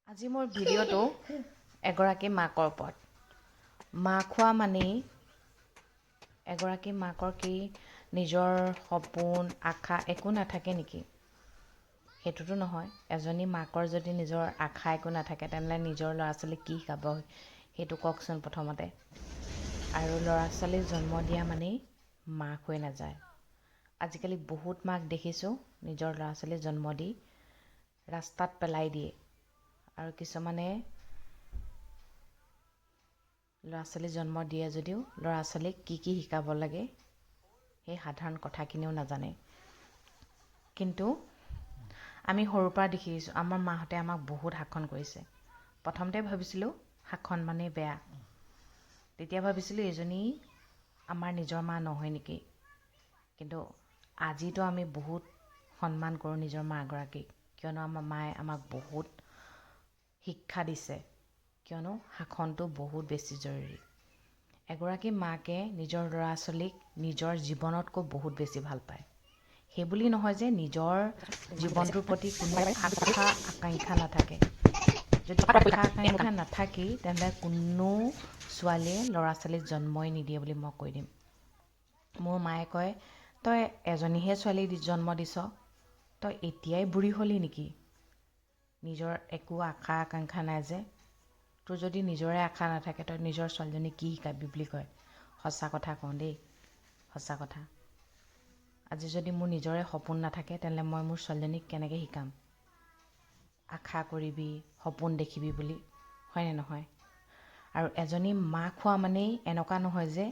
আজি মোৰ ভিডিঅ'টো এগৰাকী মাকৰ ওপৰত। মাক হোৱা মানেই এগৰাকী মাকৰ কি নিজৰ সপোন আশা একো নাথাকে নেকি? সেইটোতো নহয়। এজনী মাকৰ যদি নিজৰ আশা একো নাথাকে তেনেহ'লে নিজৰ ল'ৰা ছোৱালীক কি শিকাব সেইটো কওকচোন প্ৰথমতে। আৰু ল'ৰা ছোৱালী জন্ম দিয়া মানেই মাক হৈ নাযায়। আজিকালি বহুত মাক দেখিছোঁ নিজৰ ল'ৰা ছোৱালী জন্ম দি ৰাস্তাত পেলাই দিয়ে। আৰু কিছুমানে ল'ৰা ছোৱালী জন্ম দিয়ে যদিও ল'ৰা ছোৱালীক কি শিকাব লাগে সেই সাধাৰণ কথাখিনিও নাজানে। কিন্তু আমি সৰুৰ পৰা দেখিছোঁ আমাৰ মাহঁতে আমাক বহুত শাসন কৰিছে। প্ৰথমতে ভাবিছিলোঁ শাসন মানে বেয়া। তেতিয়া ভাবিছিলোঁ এইজনী আমাৰ নিজৰ মা নহয় নেকি। কিন্তু আজিতো আমি বহুত সন্মান কৰোঁ নিজৰ মাগৰাকীক, কিয়নো আমাৰ মায়ে আমাক বহুত শিক্ষা দিছে, কিয়নো শাসনটো বহুত বেছি জৰুৰী। এগৰাকী মাকে নিজৰ ল'ৰা ছোৱালীক নিজৰ জীৱনতকৈ বহুত বেছি ভাল পায়। সেইবুলি নহয় যে নিজৰ জীৱনটোৰ প্ৰতি কোনো আশা আকাংক্ষা নাথাকে। যদি আশা আকাংক্ষা নাথাকেই তেন্তে কোনো ছোৱালীয়ে ল'ৰা ছোৱালীক জন্মই নিদিয়ে বুলি মই কৈ দিম। মোৰ মায়ে কয়, তই এজনীহে ছোৱালী জন্ম দিছ, তই এতিয়াই বুঢ়ী হ'লি নেকি? নিজৰ একো আশা আকাংক্ষা নাই যে। তোৰ যদি নিজৰে আশা নাথাকে তই নিজৰ ছোৱালীজনীক কি শিকাবি বুলি কয়। সঁচা কথা কওঁ দেই, সঁচা কথা। আজি যদি মোৰ নিজৰে সপোন নাথাকে তেনেহ'লে মই মোৰ ছোৱালীজনীক কেনেকৈ শিকাম? আশা কৰিবি, সপোন দেখিবি বুলি, হয়নে নহয়? আৰু এজনী মাক হোৱা মানেই এনেকুৱা নহয় যে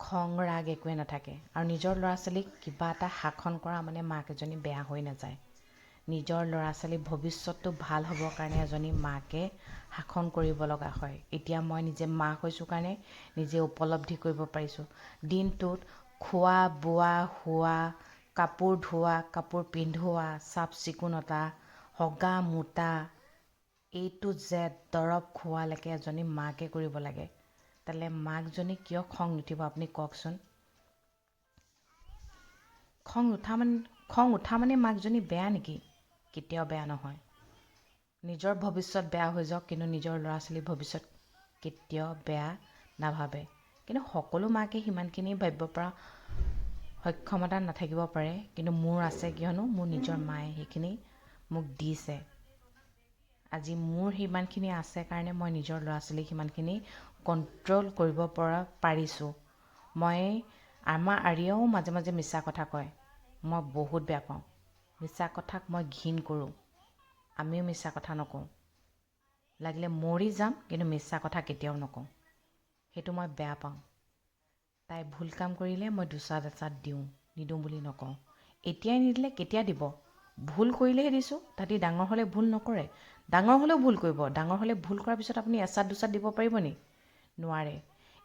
খং ৰাগ একোৱে নাথাকে। আৰু নিজৰ ল'ৰা ছোৱালীক কিবা এটা শাসন কৰা মানে মাক এজনী বেয়া হৈ নাযায়। নিজৰ ল'ৰা ছোৱালীৰ ভৱিষ্যতটো ভাল হ'বৰ কাৰণে এজনী মাকে শাসন কৰিব লগা হয়। এতিয়া মই নিজে মাক হৈছোঁ কাৰণে নিজে উপলব্ধি কৰিব পাৰিছোঁ। দিনটোত খোৱা বোৱা শোৱা, কাপোৰ ধোৱা, কাপোৰ পিন্ধোৱা, চাফ চিকুণতা, হগা মোতা, A to Z দৰৱ খোৱালৈকে এজনী মাকে কৰিব লাগে। তেতিয়াহ'লে মাকজনী কিয় খং নুঠিব আপুনি কওকচোন? খং উঠা মানে মাকজনী বেয়া নেকি? কেতিয়াও বেয়া নহয়। নিজৰ ভৱিষ্যত বেয়া হৈ যাওক কিন্তু নিজৰ ল'ৰা ছোৱালীৰ ভৱিষ্যত কেতিয়াও বেয়া নাভাবে। কিন্তু সকলো মাকে সিমানখিনি ভাবিব পৰা সক্ষমতা নাথাকিব পাৰে, কিন্তু মোৰ আছে, কিয়নো মোৰ নিজৰ মায়ে সেইখিনি মোক দিছে। আজি মোৰ সিমানখিনি আছে কাৰণে মই নিজৰ ল'ৰা ছোৱালীক সিমানখিনি কণ্ট্ৰল কৰিব পাৰিছোঁ। আমাৰ আৰিয়েও মাজে মাজে মিছা কথা কয়, মই বহুত বেয়া পাওঁ। মিছা কথাক মই ঘিণ কৰোঁ। আমিও মিছা কথা নকওঁ। লাগিলে মৰি যাম কিন্তু মিছা কথা কেতিয়াও নকওঁ। সেইটো মই বেয়া পাওঁ। তাই ভুল কাম কৰিলে মই দুচাট এচাট দিওঁ, নিদিওঁ বুলি নকওঁ। এতিয়াই নিদিলে কেতিয়া দিব? ভুল কৰিলেহে দিছোঁ। তাহাঁতি ডাঙৰ হ'লে ভুল নকৰে। ডাঙৰ হ'লেও ভুল কৰিব। ডাঙৰ হ'লে ভুল কৰাৰ পিছত আপুনি এচাট দুচাট দিব পাৰিব নি? নোৱাৰে।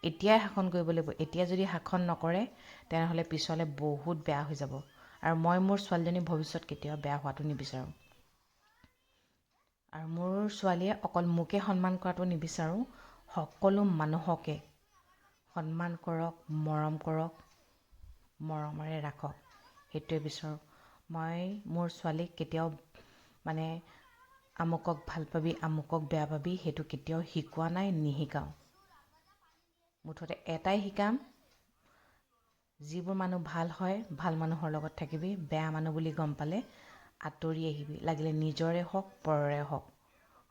এতিয়াই শাসন কৰিব লাগিব। এতিয়া যদি শাসন নকৰে তেনেহ'লে পিছলৈ বহুত বেয়া হৈ যাব। আৰু মই মোৰ ছোৱালীজনীৰ ভৱিষ্যত কেতিয়াও বেয়া হোৱাটো নিবিচাৰোঁ। আৰু মোৰ ছোৱালীয়ে অকল মোকে সন্মান কৰাটো নিবিচাৰোঁ, সকলো মানুহকে সন্মান কৰক, মৰম কৰক, মৰমেৰে ৰাখক, সেইটোৱে বিচাৰোঁ। মই মোৰ ছোৱালীক কেতিয়াও আমুকক ভাল পাবি, আমুকক বেয়া পাবি সেইটো কেতিয়াও শিকোৱা নাই, নিশিকাওঁ। মুঠতে এটাই শিকাম, যিবোৰ মানুহ ভাল হয় ভাল মানুহৰ লগত থাকিবি, বেয়া মানুহ বুলি গম পালে আঁতৰি আহিবি। লাগিলে নিজৰে হওক পৰৰে হওক,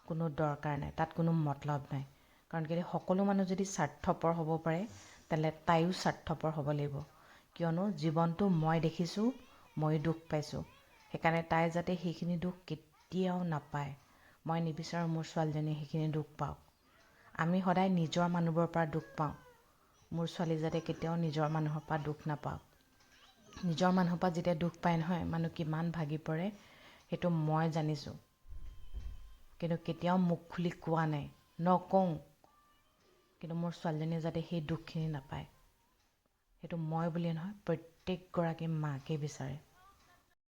কোনো দৰকাৰ নাই, তাত কোনো মতলব নাই। কাৰণ কেলৈ সকলো মানুহ যদি স্বাৰ্থপৰ হ'ব পাৰে তেনেহ'লে তাইও স্বাৰ্থপৰ হ'ব লাগিব। কিয়নো জীৱনটো মই দেখিছোঁ, ময়ো দুখ পাইছোঁ। সেইকাৰণে তাই যাতে সেইখিনি দুখ কেতিয়াও নাপায়, মই নিবিচাৰোঁ মোৰ ছোৱালীজনীয়ে সেইখিনি দুখ পাওক। আমি সদায় নিজৰ মানুহবোৰৰ পৰা দুখ পাওঁ। মোৰ ছোৱালী যাতে কেতিয়াও নিজৰ মানুহৰ পৰা দুখ নাপাওক। নিজৰ মানুহৰ পৰা যেতিয়া দুখ পায় নহয়, মানুহ কিমান ভাগি পৰে সেইটো মই জানিছোঁ। কিন্তু কেতিয়াও মুখ খুলি কোৱা নাই, নকওঁ। কিন্তু মোৰ ছোৱালীজনীয়ে যাতে সেই দুখখিনি নাপায়, সেইটো মই বুলিয়ে নহয় প্ৰত্যেকগৰাকী মাকে বিচাৰে।